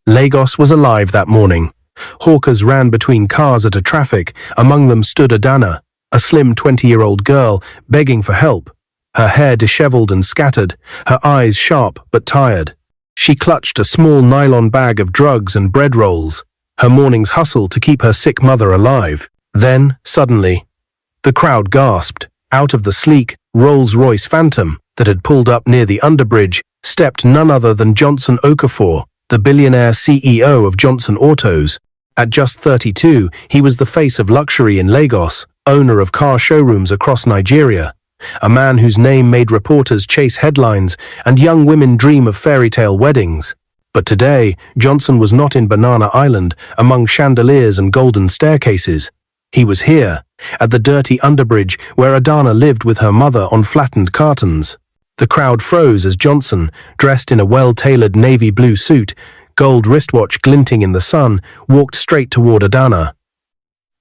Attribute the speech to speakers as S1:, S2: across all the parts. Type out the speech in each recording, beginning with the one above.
S1: Lagos was alive that morning. Hawkers ran between cars at a traffic. Among them stood Adana, a slim 20-year-old girl, begging for help. Her hair disheveled and scattered, her eyes sharp but tired. She clutched a small nylon bag of drugs and bread rolls, her morning's hustle to keep her sick mother alive. Then, suddenly, the crowd gasped. Out of the sleek, Rolls-Royce Phantom that had pulled up near the underbridge stepped none other than Johnson Okafor, the billionaire CEO of Johnson Autos. At just 32, he was the face of luxury in Lagos, owner of car showrooms across Nigeria, a man whose name made reporters chase headlines and young women dream of fairy tale weddings. But today, Johnson was not in Banana Island among chandeliers and golden staircases. He was here, at the dirty underbridge where Adana lived with her mother on flattened cartons. The crowd froze as Johnson, dressed in a well-tailored navy blue suit, gold wristwatch glinting in the sun, walked straight toward Adana.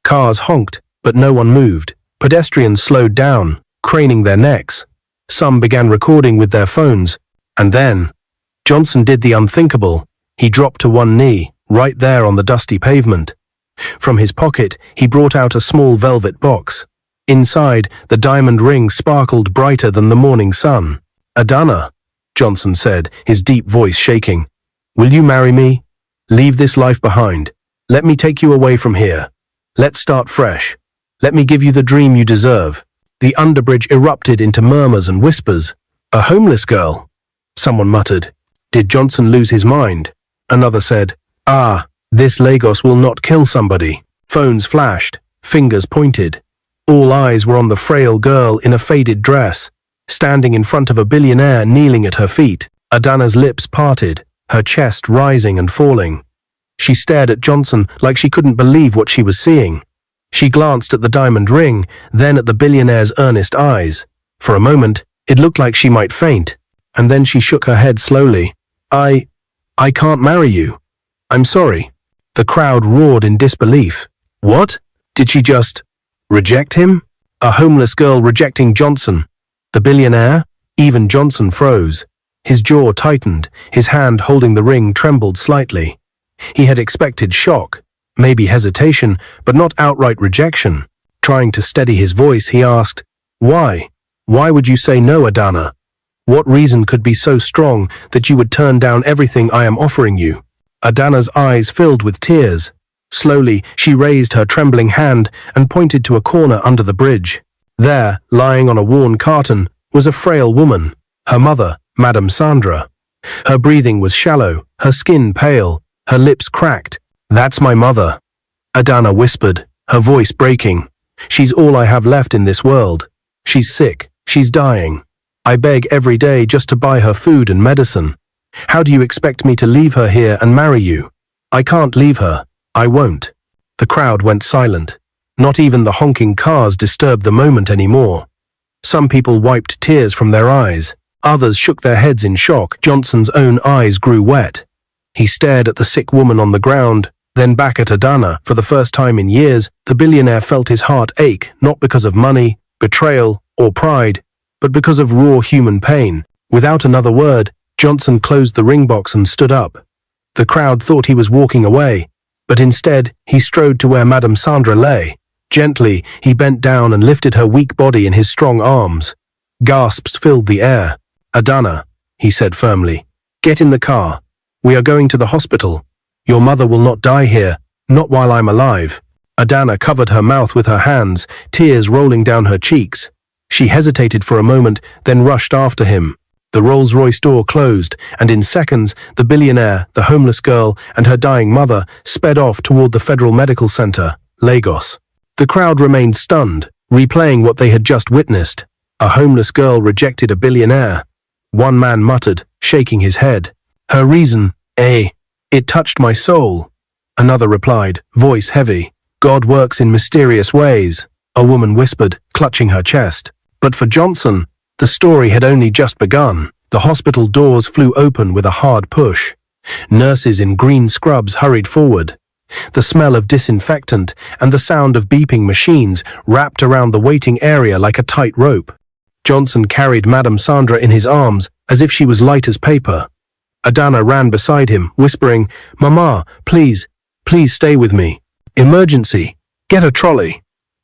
S1: Cars honked, but no one moved. Pedestrians slowed down, craning their necks. Some began recording with their phones. And then, Johnson did the unthinkable. He dropped to one knee, right there on the dusty pavement. From his pocket, he brought out a small velvet box. Inside, the diamond ring sparkled brighter than the morning sun. "Adana," Johnson said, his deep voice shaking. "Will you marry me? Leave this life behind. Let me take you away from here. Let's start fresh. Let me give you the dream you deserve." The underbridge erupted into murmurs and whispers. "A homeless girl," someone muttered. Did Johnson lose his mind? Another said, "Ah, this Lagos will not kill somebody." Phones flashed, fingers pointed. All eyes were on the frail girl in a faded dress, standing in front of a billionaire kneeling at her feet. Adana's lips parted, her chest rising and falling. She stared at Johnson like she couldn't believe what she was seeing. She glanced at the diamond ring, then at the billionaire's earnest eyes. For a moment, it looked like she might faint, and then she shook her head slowly. I can't marry you. I'm sorry." The crowd roared in disbelief. What? Did she just reject him? A homeless girl rejecting Johnson. The billionaire? Even Johnson froze. His jaw tightened, his hand holding the ring trembled slightly. He had expected shock, maybe hesitation, but not outright rejection. Trying to steady his voice, he asked, "Why? Why would you say no, Adana? What reason could be so strong that you would turn down everything I am offering you?" Adana's eyes filled with tears. Slowly, she raised her trembling hand and pointed to a corner under the bridge. There, lying on a worn carton, was a frail woman, her mother, Madame Sandra. Her breathing was shallow, her skin pale, her lips cracked. "That's my mother," Adana whispered, her voice breaking. "She's all I have left in this world. She's sick, she's dying. I beg every day just to buy her food and medicine. How do you expect me to leave her here and marry you? I can't leave her. I won't." The crowd went silent. Not even the honking cars disturbed the moment anymore. Some people wiped tears from their eyes. Others shook their heads in shock. Johnson's own eyes grew wet. He stared at the sick woman on the ground, then back at Adana. For the first time in years, the billionaire felt his heart ache, not because of money, betrayal, or pride, but because of raw human pain. Without another word, Johnson closed the ring box and stood up. The crowd thought he was walking away, but instead he strode to where Madame Sandra lay. Gently, he bent down and lifted her weak body in his strong arms. Gasps filled the air. "Adana," he said firmly, "get in the car. We are going to the hospital. Your mother will not die here, not while I'm alive." Adana covered her mouth with her hands, tears rolling down her cheeks. She hesitated for a moment, then rushed after him. The Rolls-Royce door closed, and in seconds, the billionaire, the homeless girl, and her dying mother sped off toward the Federal Medical Center, Lagos. The crowd remained stunned, replaying what they had just witnessed. A homeless girl rejected a billionaire. One man muttered, shaking his head. "Her reason, it touched my soul." Another replied, voice heavy. "God works in mysterious ways," a woman whispered, clutching her chest. But for Johnson, the story had only just begun. The hospital doors flew open with a hard push. Nurses in green scrubs hurried forward. The smell of disinfectant and the sound of beeping machines wrapped around the waiting area like a tight rope. Johnson carried Madame Sandra in his arms as if she was light as paper. Adana ran beside him, whispering, "Mama, please, please stay with me. Emergency. Get a trolley."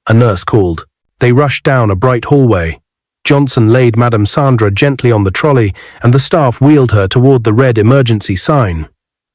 S1: A nurse called. They rushed down a bright hallway. Johnson laid Madame Sandra gently on the trolley, and the staff wheeled her toward the red emergency sign.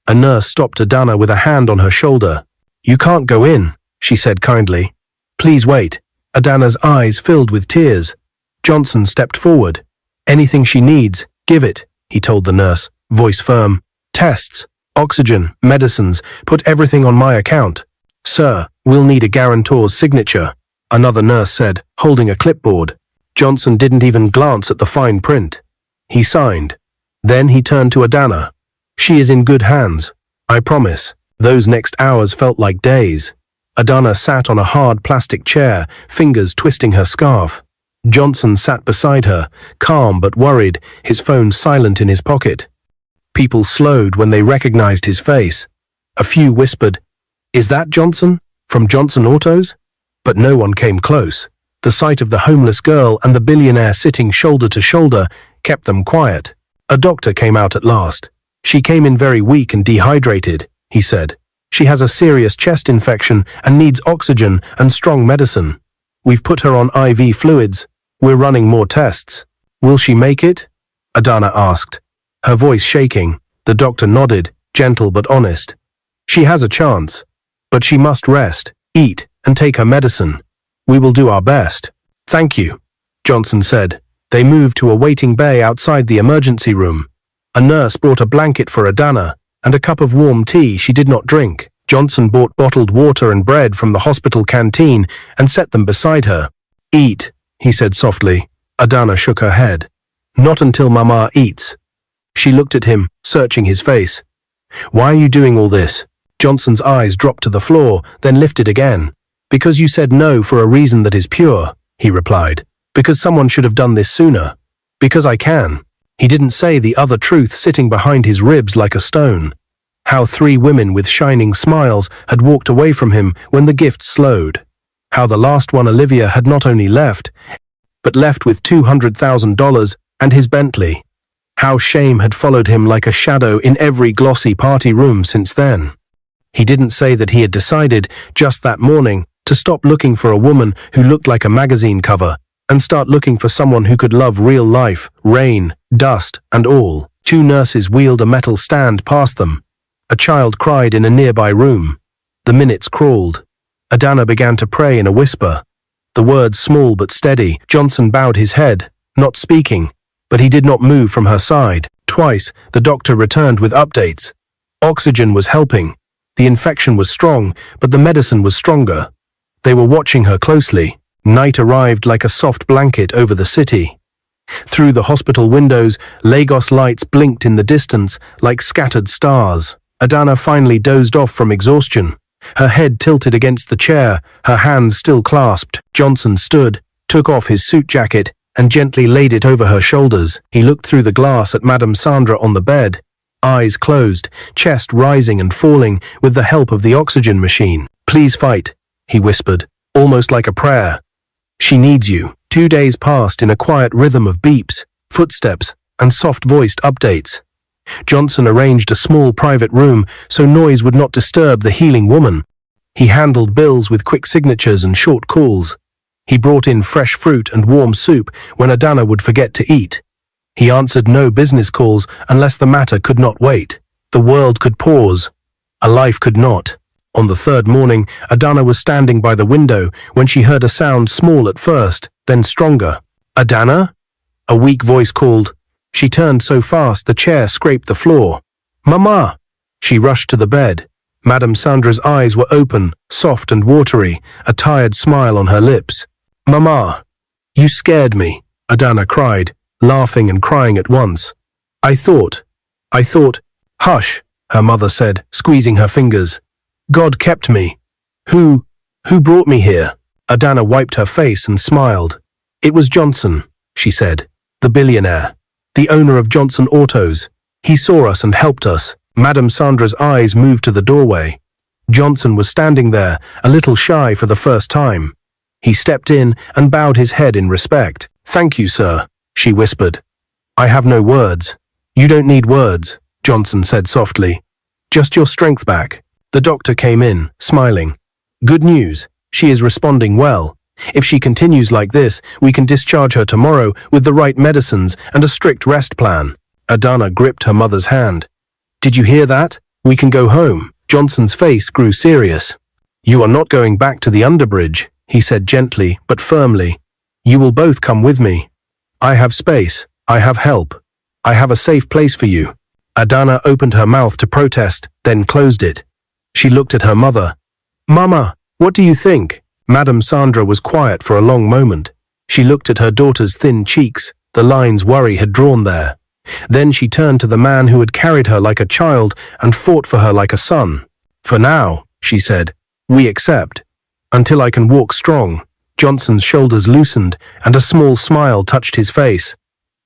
S1: A nurse stopped Adana with a hand on her shoulder. "You can't go in," she said kindly. "Please wait." Adana's eyes filled with tears. Johnson stepped forward. "Anything she needs, give it," he told the nurse, voice firm. "Tests, oxygen, medicines, put everything on my account." "Sir, we'll need a guarantor's signature," another nurse said, holding a clipboard. Johnson didn't even glance at the fine print. He signed. Then he turned to Adana. "She is in good hands. I promise." Those next hours felt like days. Adana sat on a hard plastic chair, fingers twisting her scarf. Johnson sat beside her, calm but worried, his phone silent in his pocket. People slowed when they recognized his face. A few whispered, "Is that Johnson? From Johnson Autos?" But no one came close. The sight of the homeless girl and the billionaire sitting shoulder to shoulder kept them quiet. A doctor came out at last. "She came in very weak and dehydrated," he said. "She has a serious chest infection and needs oxygen and strong medicine. We've put her on IV fluids. We're running more tests." "Will she make it?" Adana asked, her voice shaking. The doctor nodded, gentle but honest. "She has a chance, but she must rest, eat, and take her medicine. We will do our best." "Thank you," Johnson said. They moved to a waiting bay outside the emergency room. A nurse brought a blanket for Adana and a cup of warm tea she did not drink. Johnson bought bottled water and bread from the hospital canteen and set them beside her. "Eat," he said softly. Adana shook her head. "Not until Mama eats." She looked at him, searching his face. "Why are you doing all this?" Johnson's eyes dropped to the floor, then lifted again. "Because you said no for a reason that is pure," he replied. "Because someone should have done this sooner. Because I can." He didn't say the other truth sitting behind his ribs like a stone. How 3 women with shining smiles had walked away from him when the gifts slowed. How the last one, Olivia, had not only left, but left with $200,000 and his Bentley. How shame had followed him like a shadow in every glossy party room since then. He didn't say that he had decided, just that morning, to stop looking for a woman who looked like a magazine cover and start looking for someone who could love real life, rain, dust, and all. 2 nurses wheeled a metal stand past them. A child cried in a nearby room. The minutes crawled. Adana began to pray in a whisper. The words small but steady. Johnson bowed his head, not speaking, but he did not move from her side. Twice, the doctor returned with updates. Oxygen was helping. The infection was strong, but the medicine was stronger. They were watching her closely. Night arrived like a soft blanket over the city. Through the hospital windows, Lagos lights blinked in the distance like scattered stars. Adana finally dozed off from exhaustion. Her head tilted against the chair, her hands still clasped. Johnson stood, took off his suit jacket, and gently laid it over her shoulders. He looked through the glass at Madame Sandra on the bed, eyes closed, chest rising and falling with the help of the oxygen machine. "Please fight," he whispered, almost like a prayer. "She needs you." 2 days passed in a quiet rhythm of beeps, footsteps, and soft-voiced updates. Johnson arranged a small private room so noise would not disturb the healing woman. He handled bills with quick signatures and short calls. He brought in fresh fruit and warm soup when Adana would forget to eat. He answered no business calls unless the matter could not wait. The world could pause. A life could not. On the 3rd morning, Adana was standing by the window when she heard a sound small at first, then stronger. "Adana?" A weak voice called. She turned so fast the chair scraped the floor. "Mama!" She rushed to the bed. Madame Sandra's eyes were open, soft and watery, a tired smile on her lips. "Mama, you scared me," Adana cried, laughing and crying at once. I thought, "Hush," her mother said, squeezing her fingers. "God kept me. Who brought me here?" Adana wiped her face and smiled. "It was Johnson," she said, "the billionaire. The owner of Johnson Autos. He saw us and helped us." Madame Sandra's eyes moved to the doorway. Johnson was standing there, a little shy for the first time. He stepped in and bowed his head in respect. "Thank you, sir," she whispered. "I have no words." "You don't need words," Johnson said softly. Just your strength back. The doctor came in, smiling. Good news. She is responding well. If she continues like this, we can discharge her tomorrow with the right medicines and a strict rest plan. Adana gripped her mother's hand. Did you hear that? We can go home. Johnson's face grew serious. You are not going back to the underbridge, he said gently but firmly. You will both come with me. I have space. I have help. I have a safe place for you. Adana opened her mouth to protest, then closed it. She looked at her mother. Mama, what do you think? Madame Sandra was quiet for a long moment. She looked at her daughter's thin cheeks, the lines worry had drawn there. Then she turned to the man who had carried her like a child and fought for her like a son. For now, she said, we accept. Until I can walk strong. Johnson's shoulders loosened and a small smile touched his face.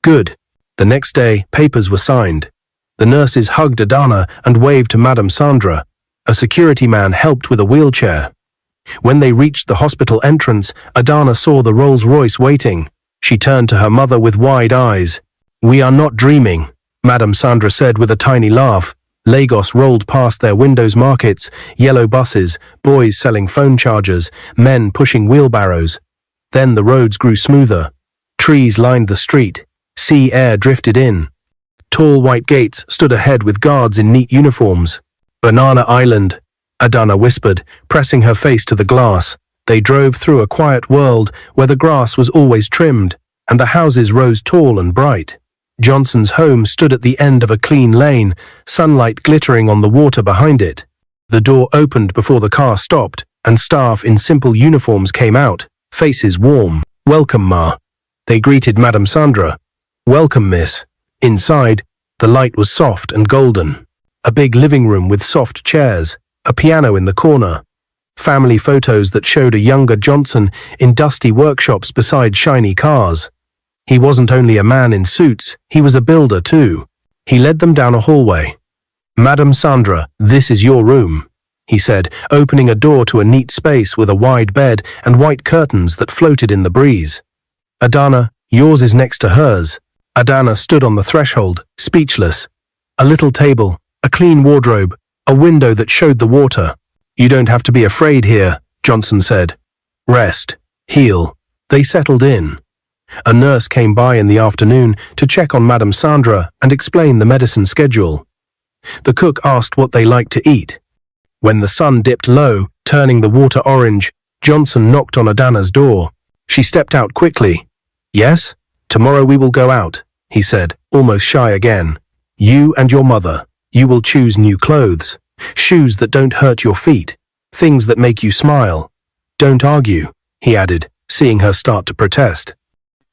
S1: Good. The next day, papers were signed. The nurses hugged Adana and waved to Madame Sandra. A security man helped with a wheelchair. When they reached the hospital entrance, Adana saw the Rolls-Royce waiting. She turned to her mother with wide eyes. We are not dreaming, Madame Sandra said with a tiny laugh. Lagos rolled past their windows markets, yellow buses, boys selling phone chargers, men pushing wheelbarrows. Then the roads grew smoother. Trees lined the street. Sea air drifted in. Tall white gates stood ahead with guards in neat uniforms. Banana Island, Adana whispered, pressing her face to the glass. They drove through a quiet world where the grass was always trimmed, and the houses rose tall and bright. Johnson's home stood at the end of a clean lane, sunlight glittering on the water behind it. The door opened before the car stopped, and staff in simple uniforms came out, faces warm. Welcome, Ma. They greeted Madame Sandra. Welcome, miss. Inside, the light was soft and golden. A big living room with soft chairs, a piano in the corner. Family photos that showed a younger Johnson in dusty workshops beside shiny cars. He wasn't only a man in suits, he was a builder too. He led them down a hallway. Madame Sandra, this is your room, he said, opening a door to a neat space with a wide bed and white curtains that floated in the breeze. Adana, yours is next to hers. Adana stood on the threshold, speechless. A little table, a clean wardrobe, a window that showed the water. You don't have to be afraid here, Johnson said. Rest, heal. They settled in. A nurse came by in the afternoon to check on Madame Sandra and explain the medicine schedule. The cook asked what they liked to eat. When the sun dipped low, turning the water orange, Johnson knocked on Adana's door. She stepped out quickly. Yes? Tomorrow we will go out, he said, almost shy again. You and your mother. You will choose new clothes. Shoes that don't hurt your feet. Things that make you smile. Don't argue, he added, seeing her start to protest.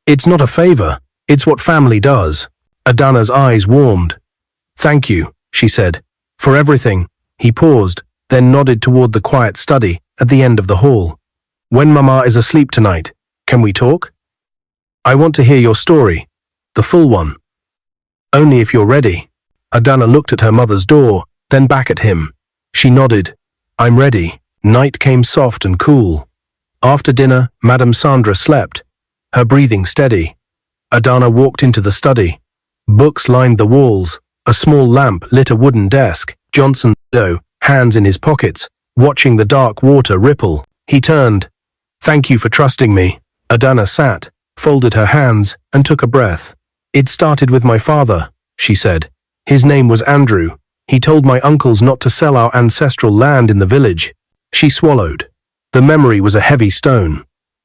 S1: It's not a favor. It's what family does. Adana's eyes warmed. Thank you, she said. For everything. He paused, then nodded toward the quiet study at the end of the hall. When Mama is asleep tonight, can we talk? I want to hear your story. The full one. Only if you're ready. Adana looked at her mother's door, then back at him. She nodded. I'm ready. Night came soft and cool. After dinner, Madame Sandra slept, her breathing steady. Adana walked into the study. Books lined the walls. A small lamp lit a wooden desk. Johnson, hands in his pockets, watching the dark water ripple. He turned. Thank you for trusting me. Adana sat, folded her hands, and took a breath. It started with my father, she said. His name was Andrew. He told my uncles not to sell our ancestral land in the village. She swallowed. The memory was a heavy stone.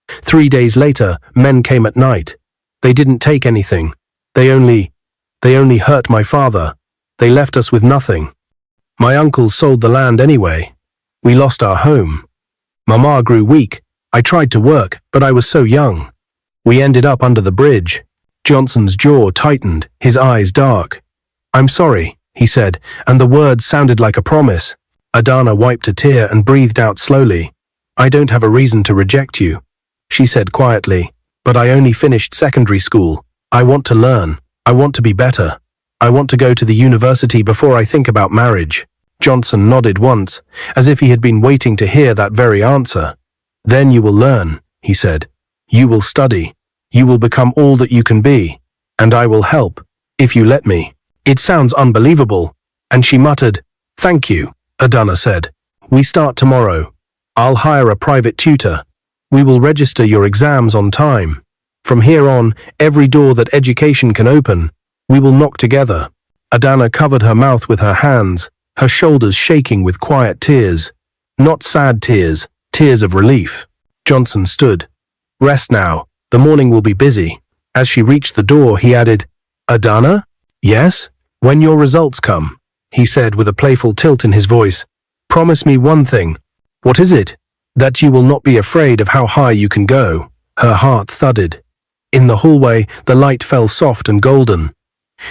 S1: 3 days later, men came at night. They didn't take anything. They only hurt my father. They left us with nothing. My uncles sold the land anyway. We lost our home. Mama grew weak. I tried to work, but I was so young. We ended up under the bridge. Johnson's jaw tightened, his eyes dark. I'm sorry, he said, and the words sounded like a promise. Adana wiped a tear and breathed out slowly. I don't have a reason to reject you, she said quietly, but I only finished secondary school. I want to learn. I want to be better. I want to go to the university before I think about marriage. Johnson nodded once, as if he had been waiting to hear that very answer. Then you will learn, he said. You will study. You will become all that you can be. And I will help, if you let me. It sounds unbelievable. And she muttered, "Thank you," Adana said. "We start tomorrow. I'll hire a private tutor. We will register your exams on time. From here on, every door that education can open, we will knock together." Adana covered her mouth with her hands, her shoulders shaking with quiet tears. Not sad tears, tears of relief. Johnson stood. "Rest now. The morning will be busy." As she reached the door, he added, "Adana?" "Yes?" "When your results come," he said with a playful tilt in his voice, "promise me one thing." "What is it?" "That you will not be afraid of how high you can go." Her heart thudded. In the hallway, the light fell soft and golden.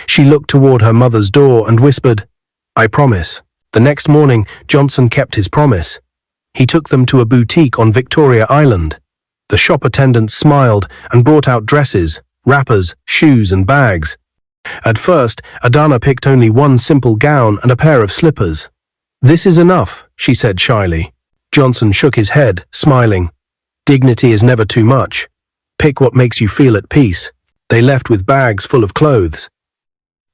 S1: She looked toward her mother's door and whispered, "I promise." The next morning, Johnson kept his promise. He took them to a boutique on Victoria Island. The shop attendant smiled and brought out dresses, wrappers, shoes and bags. At first, Adana picked only one simple gown and a pair of slippers. "This is enough," she said shyly. Johnson shook his head, smiling. "Dignity is never too much. Pick what makes you feel at peace." They left with bags full of clothes.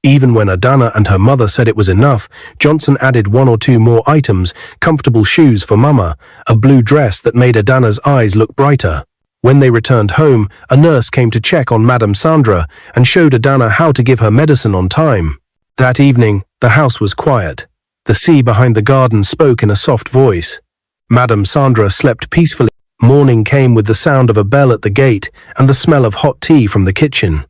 S1: Even when Adana and her mother said it was enough, Johnson added one or two more items: comfortable shoes for Mama, a blue dress that made Adana's eyes look brighter. When they returned home, a nurse came to check on Madame Sandra and showed Adana how to give her medicine on time. That evening, the house was quiet. The sea behind the garden spoke in a soft voice. Madame Sandra slept peacefully. Morning came with the sound of a bell at the gate and the smell of hot tea from the kitchen.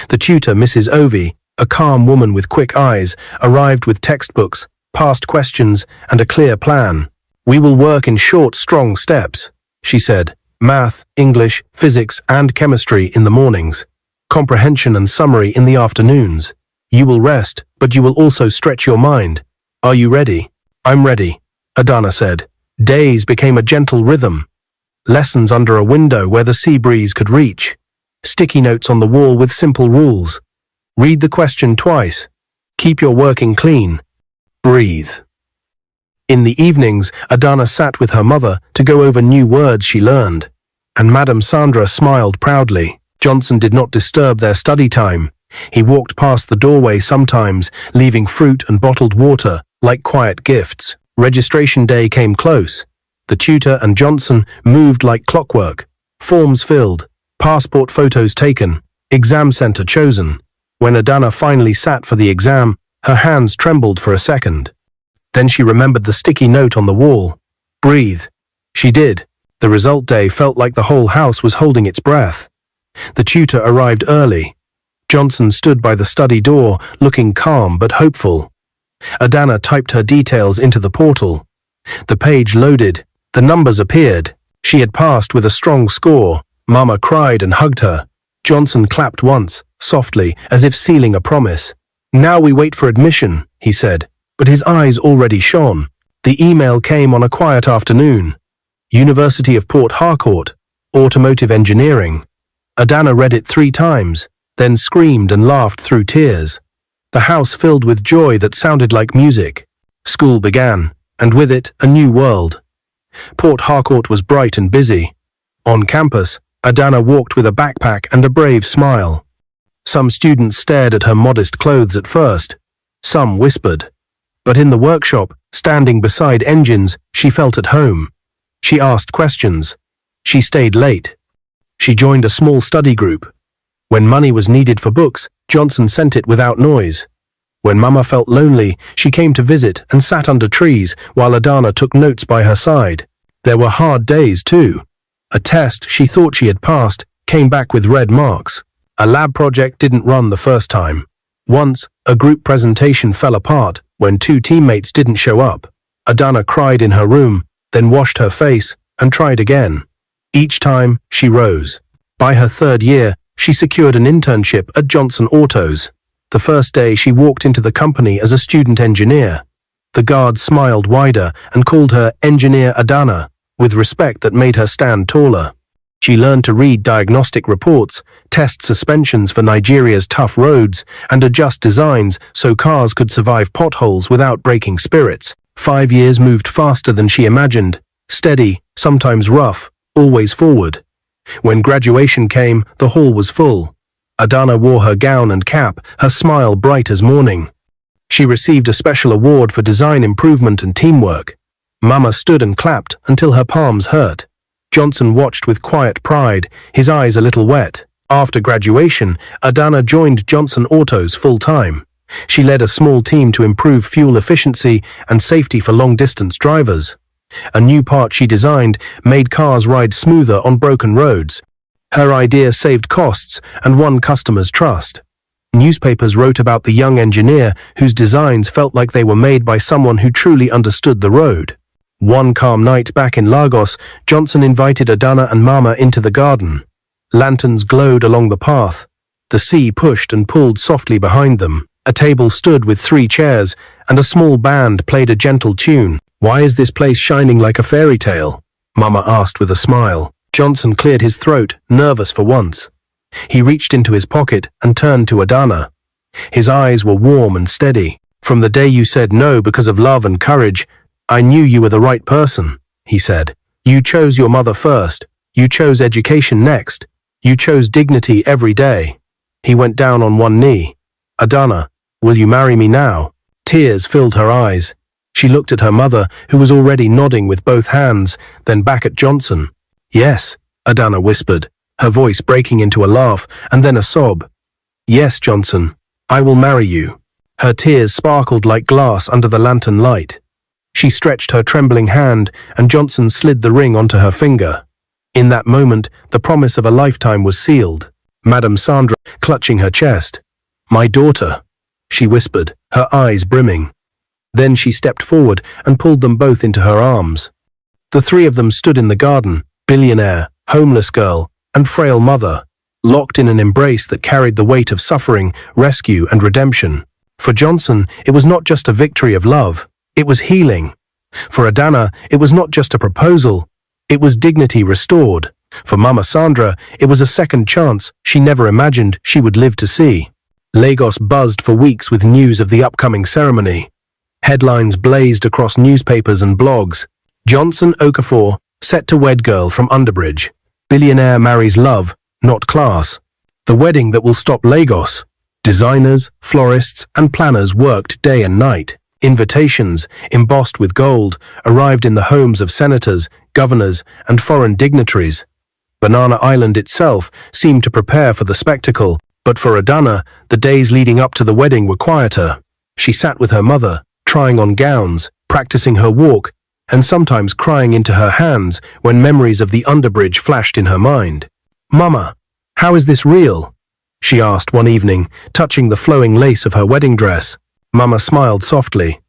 S1: The tutor, Mrs. Ovey, a calm woman with quick eyes, arrived with textbooks, past questions, and a clear plan. "We will work in short, strong steps," she said. "Math, English, physics, and chemistry in the mornings. Comprehension and summary in the afternoons. You will rest, but you will also stretch your mind. Are you ready?" "I'm ready," Adana said. Days became a gentle rhythm. Lessons under a window where the sea breeze could reach. Sticky notes on the wall with simple rules. Read the question twice. Keep your working clean. Breathe. In the evenings, Adana sat with her mother to go over new words she learned. And Madame Sandra smiled proudly. Johnson did not disturb their study time. He walked past the doorway sometimes, leaving fruit and bottled water, like quiet gifts. Registration day came close. The tutor and Johnson moved like clockwork. Forms filled, passport photos taken, exam center chosen. When Adana finally sat for the exam, her hands trembled for a second. Then she remembered the sticky note on the wall. Breathe. She did. The result day felt like the whole house was holding its breath. The tutor arrived early. Johnson stood by the study door, looking calm but hopeful. Adana typed her details into the portal. The page loaded. The numbers appeared. She had passed with a strong score. Mama cried and hugged her. Johnson clapped once, softly, as if sealing a promise. "Now we wait for admission," he said, but his eyes already shone. The email came on a quiet afternoon. University of Port Harcourt, Automotive Engineering. Adana read it 3 times, then screamed and laughed through tears. The house filled with joy that sounded like music. School began, and with it, a new world. Port Harcourt was bright and busy. On campus, Adana walked with a backpack and a brave smile. Some students stared at her modest clothes at first. Some whispered. But in the workshop, standing beside engines, she felt at home. She asked questions. She stayed late. She joined a small study group. When money was needed for books, Johnson sent it without noise. When Mama felt lonely, she came to visit and sat under trees while Adana took notes by her side. There were hard days too. A test she thought she had passed came back with red marks. A lab project didn't run the first time. Once, a group presentation fell apart when 2 teammates didn't show up. Adana cried in her room, then washed her face and tried again. Each time, she rose. By her 3rd year, she secured an internship at Johnson Autos. The first day she walked into the company as a student engineer. The guard smiled wider and called her Engineer Adana, with respect that made her stand taller. She learned to read diagnostic reports, test suspensions for Nigeria's tough roads, and adjust designs so cars could survive potholes without breaking spirits. 5 years moved faster than she imagined, steady, sometimes rough, always forward. When graduation came, the hall was full. Adana wore her gown and cap, her smile bright as morning. She received a special award for design improvement and teamwork. Mama stood and clapped until her palms hurt. Johnson watched with quiet pride, his eyes a little wet. After graduation, Adana joined Johnson Autos full-time. She led a small team to improve fuel efficiency and safety for long-distance drivers. A new part she designed made cars ride smoother on broken roads. Her idea saved costs and won customers' trust. Newspapers wrote about the young engineer whose designs felt like they were made by someone who truly understood the road. One calm night back in Lagos, Johnson invited Adana and Mama into the garden. Lanterns glowed along the path. The sea pushed and pulled softly behind them. A table stood with 3 chairs, and a small band played a gentle tune. "Why is this place shining like a fairy tale?" Mama asked with a smile. Johnson cleared his throat, nervous for once. He reached into his pocket and turned to Adana. His eyes were warm and steady. "From the day you said no because of love and courage, I knew you were the right person," he said. "You chose your mother first. You chose education next. You chose dignity every day." He went down on one knee. "Adana, will you marry me now?" Tears filled her eyes. She looked at her mother, who was already nodding with both hands, then back at Johnson. "Yes," Adana whispered, her voice breaking into a laugh and then a sob. "Yes, Johnson, I will marry you." Her tears sparkled like glass under the lantern light. She stretched her trembling hand, and Johnson slid the ring onto her finger. In that moment, the promise of a lifetime was sealed. Madame Sandra, clutching her chest. "My daughter," she whispered, her eyes brimming. Then she stepped forward and pulled them both into her arms. The 3 of them stood in the garden, billionaire, homeless girl, and frail mother, locked in an embrace that carried the weight of suffering, rescue, and redemption. For Johnson, it was not just a victory of love, it was healing. For Adana, it was not just a proposal, it was dignity restored. For Mama Sandra, it was a second chance she never imagined she would live to see. Lagos buzzed for weeks with news of the upcoming ceremony. Headlines blazed across newspapers and blogs. Johnson Okafor, set to wed girl from Underbridge. Billionaire marries love, not class. The wedding that will stop Lagos. Designers, florists, and planners worked day and night. Invitations, embossed with gold, arrived in the homes of senators, governors, and foreign dignitaries. Banana Island itself seemed to prepare for the spectacle, but for Adana, the days leading up to the wedding were quieter. She sat with her mother, trying on gowns, practicing her walk, and sometimes crying into her hands when memories of the Underbridge flashed in her mind. "Mama, how is this real?" she asked one evening, touching the flowing lace of her wedding dress. Mama smiled softly.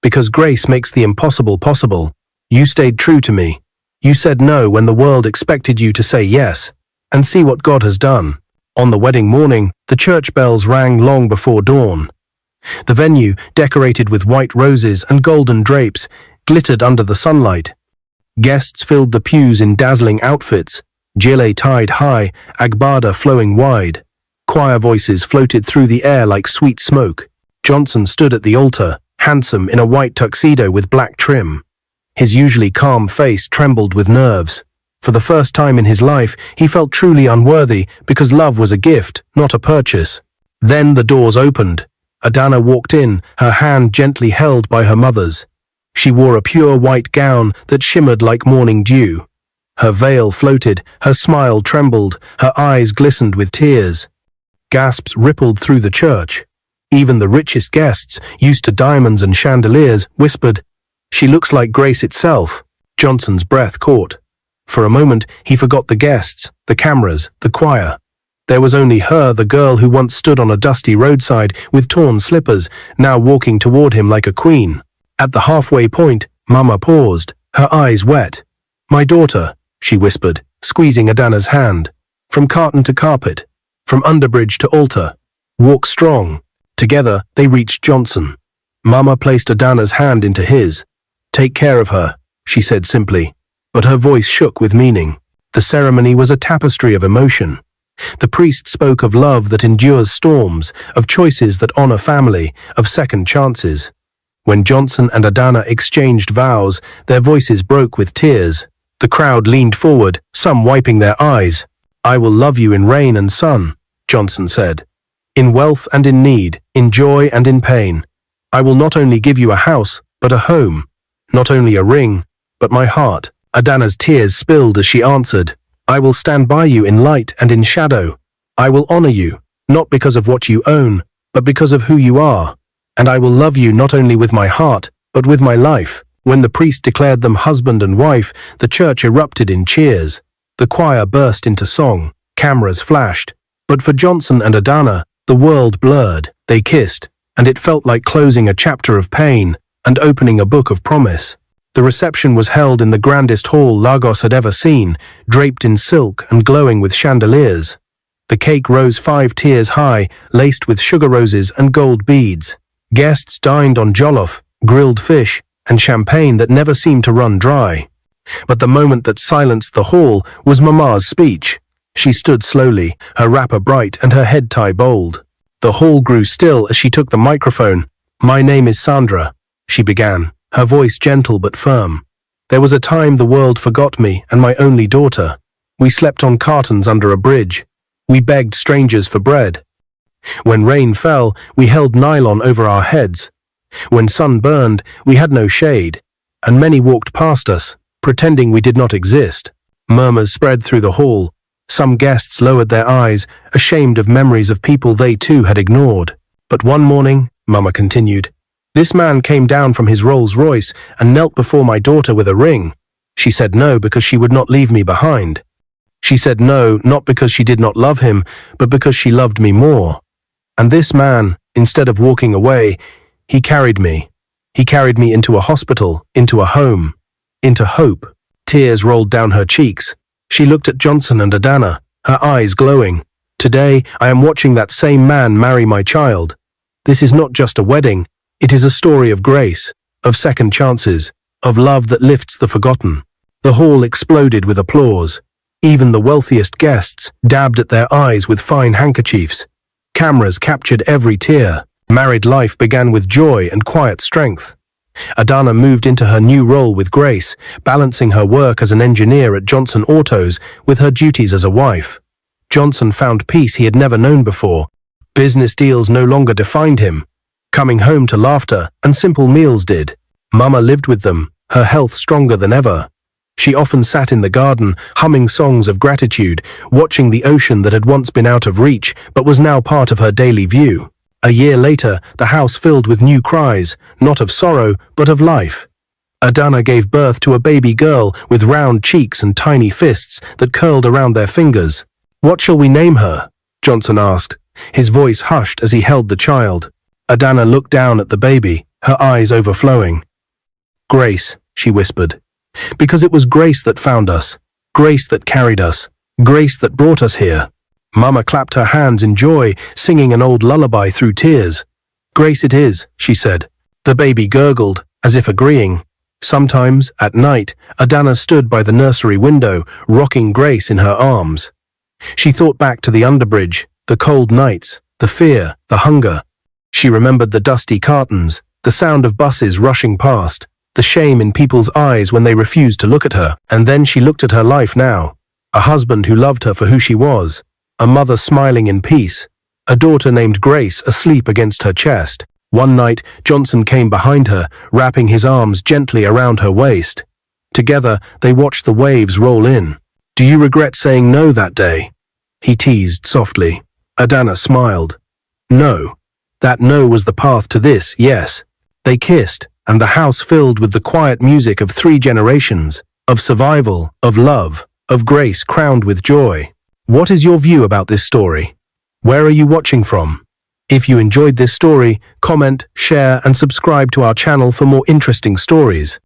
S1: "Because grace makes the impossible possible. You stayed true to me. You said no when the world expected you to say yes. And see what God has done." On the wedding morning, the church bells rang long before dawn. The venue, decorated with white roses and golden drapes, glittered under the sunlight. Guests filled the pews in dazzling outfits, gilet tied high, agbada flowing wide. Choir voices floated through the air like sweet smoke. Johnson stood at the altar, handsome in a white tuxedo with black trim. His usually calm face trembled with nerves. For the first time in his life, he felt truly unworthy because love was a gift, not a purchase. Then the doors opened. Adana walked in, her hand gently held by her mother's. She wore a pure white gown that shimmered like morning dew. Her veil floated, her smile trembled, her eyes glistened with tears. Gasps rippled through the church. Even the richest guests, used to diamonds and chandeliers, whispered, "She looks like grace itself." Johnson's breath caught. For a moment, he forgot the guests, the cameras, the choir. There was only her, the girl who once stood on a dusty roadside with torn slippers, now walking toward him like a queen. At the halfway point, Mama paused, her eyes wet. "My daughter," she whispered, squeezing Adana's hand. "From carton to carpet, from Underbridge to altar. Walk strong." Together, they reached Johnson. Mama placed Adana's hand into his. "Take care of her," she said simply, but her voice shook with meaning. The ceremony was a tapestry of emotion. The priest spoke of love that endures storms, of choices that honor family, of second chances. When Johnson and Adana exchanged vows, their voices broke with tears. The crowd leaned forward, some wiping their eyes. "I will love you in rain and sun," Johnson said. "In wealth and in need, in joy and in pain. I will not only give you a house, but a home. Not only a ring, but my heart." Adana's tears spilled as she answered, "I will stand by you in light and in shadow. I will honor you, not because of what you own, but because of who you are. And I will love you not only with my heart, but with my life." When the priest declared them husband and wife, the church erupted in cheers. The choir burst into song, cameras flashed. But for Johnson and Adana, the world blurred. They kissed, and it felt like closing a chapter of pain and opening a book of promise. The reception was held in the grandest hall Lagos had ever seen, draped in silk and glowing with chandeliers. The cake rose 5 tiers high, laced with sugar roses and gold beads. Guests dined on jollof, grilled fish, and champagne that never seemed to run dry. But the moment that silenced the hall was Mama's speech. She stood slowly, her wrapper bright and her head tie bold. The hall grew still as she took the microphone. "My name is Sandra," she began, her voice gentle but firm. "There was a time the world forgot me and my only daughter. We slept on cartons under a bridge. We begged strangers for bread. When rain fell, we held nylon over our heads. When sun burned, we had no shade, and many walked past us, pretending we did not exist." Murmurs spread through the hall. Some guests lowered their eyes, ashamed of memories of people they too had ignored. "But one morning," Mama continued, "this man came down from his Rolls Royce and knelt before my daughter with a ring. She said no because she would not leave me behind. She said no, not because she did not love him, but because she loved me more. And this man, instead of walking away, he carried me. He carried me into a hospital, into a home, into hope." Tears rolled down her cheeks. She looked at Johnson and Adana, her eyes glowing. "Today, I am watching that same man marry my child. This is not just a wedding. It is a story of grace, of second chances, of love that lifts the forgotten." The hall exploded with applause. Even the wealthiest guests dabbed at their eyes with fine handkerchiefs. Cameras captured every tear. Married life began with joy and quiet strength. Adana moved into her new role with grace, balancing her work as an engineer at Johnson Autos with her duties as a wife. Johnson found peace he had never known before. Business deals no longer defined him. Coming home to laughter and simple meals did. Mama lived with them, her health stronger than ever. She often sat in the garden, humming songs of gratitude, watching the ocean that had once been out of reach but was now part of her daily view. A year later, the house filled with new cries, not of sorrow, but of life. Adana gave birth to a baby girl with round cheeks and tiny fists that curled around their fingers. "What shall we name her?" Johnson asked, his voice hushed as he held the child. Adana looked down at the baby, her eyes overflowing. "Grace," she whispered. "Because it was grace that found us, grace that carried us, grace that brought us here." Mama clapped her hands in joy, singing an old lullaby through tears. "Grace it is," she said. The baby gurgled, as if agreeing. Sometimes, at night, Adana stood by the nursery window, rocking Grace in her arms. She thought back to the underbridge, the cold nights, the fear, the hunger. She remembered the dusty cartons, the sound of buses rushing past, the shame in people's eyes when they refused to look at her. And then she looked at her life now. A husband who loved her for who she was. A mother smiling in peace. A daughter named Grace asleep against her chest. One night, Johnson came behind her, wrapping his arms gently around her waist. Together, they watched the waves roll in. "Do you regret saying no that day?" he teased softly. Adana smiled. "No. That no was the path to this, yes." They kissed, and the house filled with the quiet music of 3 generations, of survival, of love, of grace crowned with joy. What is your view about this story? Where are you watching from? If you enjoyed this story, comment, share, and subscribe to our channel for more interesting stories.